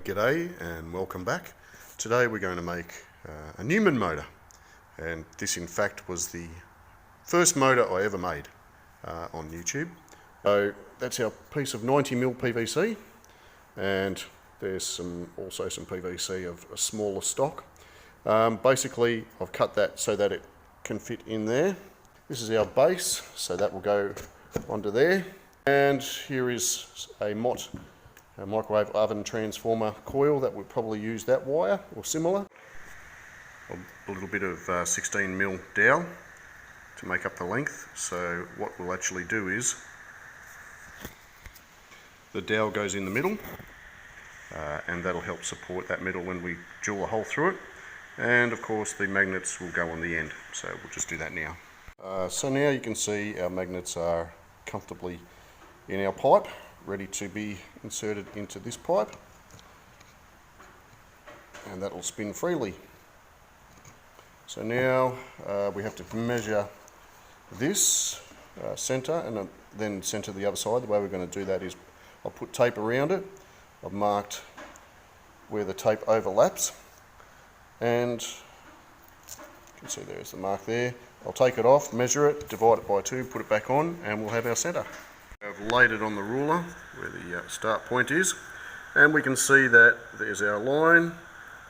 G'day and welcome back. Today we're going to make a Newman motor, and this in fact was the first motor I ever made on YouTube. So that's our piece of 90mm PVC, and there's also some PVC of a smaller stock. Basically I've cut that so that it can fit in there. This is our base, so that will go onto there, and here is a microwave oven transformer coil that would probably use that wire or similar. A little bit of 16mm dowel to make up the length. So what we'll actually do is the dowel goes in the middle, and that'll help support that metal when we drill a hole through it. And of course the magnets will go on the end, so we'll just do that now. So now you can see our magnets are comfortably in our pipe, ready to be inserted into this pipe, and that will spin freely. So now we have to measure this centre and then centre the other side. The way we're going to do that is I'll put tape around it. I've marked where the tape overlaps, and you can see there's the mark there. I'll take it off, measure it, divide it by 2, put it back on, and we'll have our centre. I've laid it on the ruler where the start point is, and we can see that there's our line,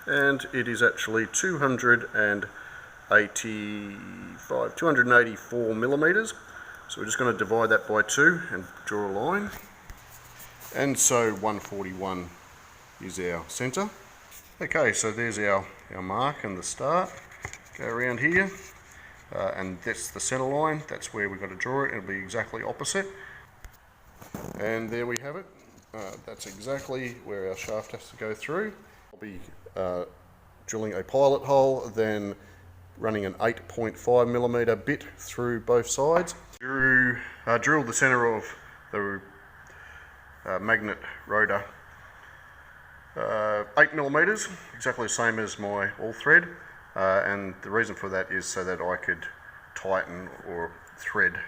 and it is actually 284 millimeters. So we're just going to divide that by 2 and draw a line, and so 141 is our centre. Okay, so there's our mark and the start. Go around here, and that's the centre line. That's where we've got to draw it. It'll be exactly opposite. And there we have it. That's exactly where our shaft has to go through. I'll be drilling a pilot hole, then running an 8.5mm bit through both sides. Drill the centre of the magnet rotor 8mm, exactly the same as my all thread, and the reason for that is so that I could tighten or thread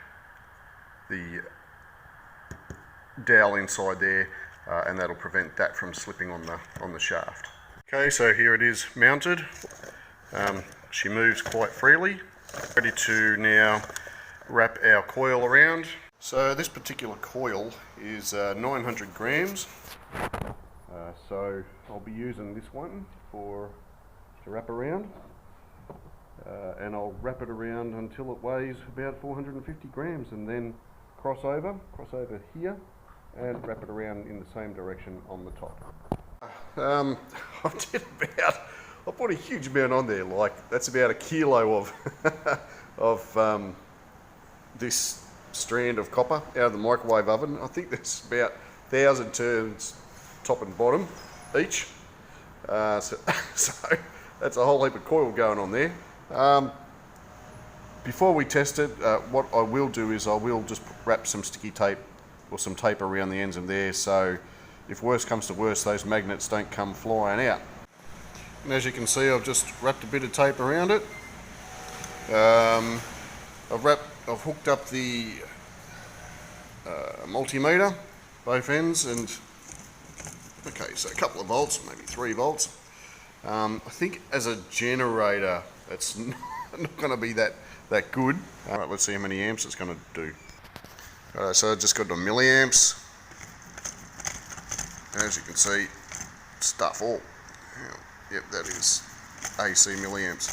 the dowel inside there, and that'll prevent that from slipping on the shaft. Okay, so here it is mounted. She moves quite freely. Ready to now wrap our coil around. So this particular coil is 900 grams. So I'll be using this one to wrap around, and I'll wrap it around until it weighs about 450 grams, and then cross over here and wrap it around in the same direction on the top. I put a huge amount on there, like that's about 1 kilo of this strand of copper out of the microwave oven. I think there's about 1,000 turns top and bottom each. So that's a whole heap of coil going on there. Before we test it, what I will do is I will just wrap some sticky tape or some tape around the ends of there, so if worst comes to worst, those magnets don't come flying out. And as you can see, I've just wrapped a bit of tape around it. I've hooked up the multimeter, both ends, and okay, so a couple of volts, maybe 3 volts. I think as a generator, it's not going to be that good. All right, let's see how many amps it's going to do. Alright, so I just got the milliamps, and as you can see, stuff all. Yep, that is AC milliamps.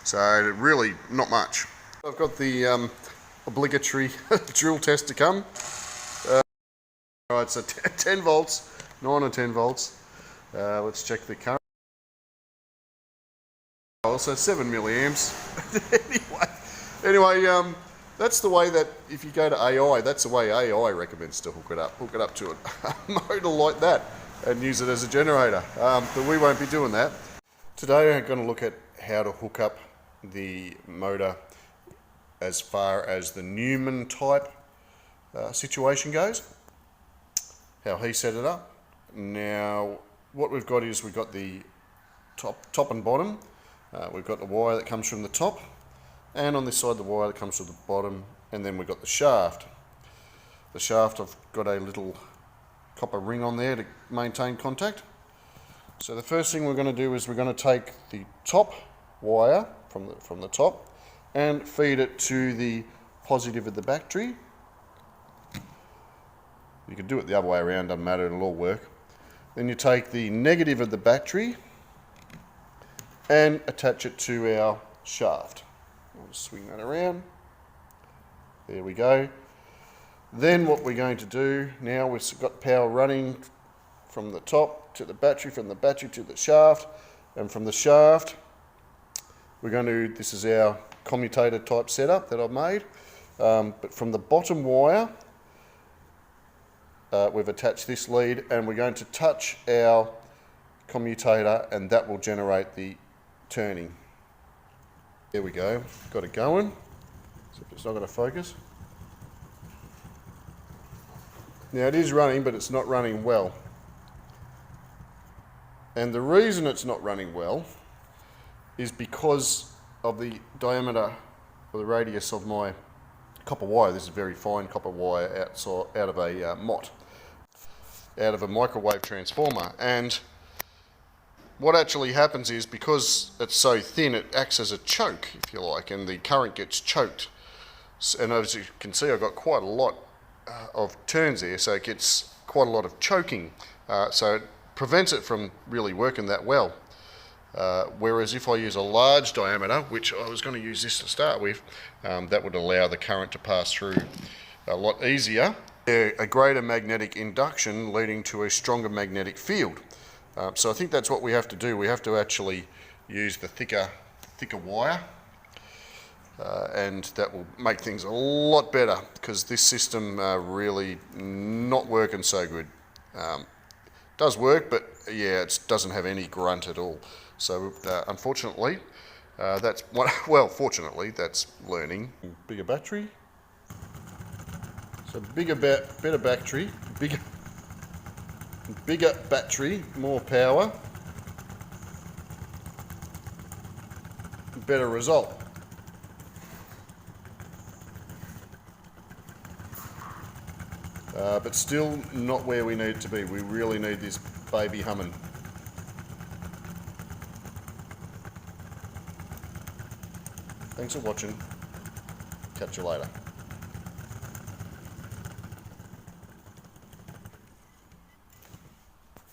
So really not much. I've got the obligatory drill test to come. Alright, so 10 volts, 9 or 10 volts. Let's check the current. Also 7 milliamps. Anyway, that's the way that if you go to AI, that's the way AI recommends to hook it up. Hook it up to a motor like that and use it as a generator. But we won't be doing that. Today I'm going to look at how to hook up the motor as far as the Newman type situation goes. How he set it up. Now what we've got is we've got the top and bottom. We've got the wire that comes from the top, and on this side the wire that comes from the bottom, and then we've got the shaft. The shaft, I've got a little copper ring on there to maintain contact. So the first thing we're going to do is we're going to take the top wire from the top and feed it to the positive of the battery. You can do it the other way around, doesn't matter, it'll all work. Then you take the negative of the battery and attach it to our shaft. We'll swing that around. There we go. Then what we're going to do, now we've got power running from the top to the battery, from the battery to the shaft, and from the shaft we're going to, this is our commutator type setup that I've made, but from the bottom wire we've attached this lead, and we're going to touch our commutator, and that will generate the turning. There we go, got it going, except it's not going to focus. Now it is running, but it's not running well. And the reason it's not running well is because of the diameter or the radius of my copper wire. This is very fine copper wire out of a MOT, out of a microwave transformer. And what actually happens is, because it's so thin, it acts as a choke, if you like, and the current gets choked. And as you can see, I've got quite a lot of turns there, so it gets quite a lot of choking. So it prevents it from really working that well. Whereas if I use a large diameter, which I was going to use this to start with, that would allow the current to pass through a lot easier. A greater magnetic induction leading to a stronger magnetic field. So I think that's what we have to do. We have to actually use the thicker wire, and that will make things a lot better, because this system really not working so good. Does work, but yeah, it doesn't have any grunt at all. So unfortunately, that's one, well, fortunately, that's learning. Bigger battery. So better battery, bigger battery, more power, better result. But still not where we need it to be. We really need this baby humming. Thanks for watching. Catch you later.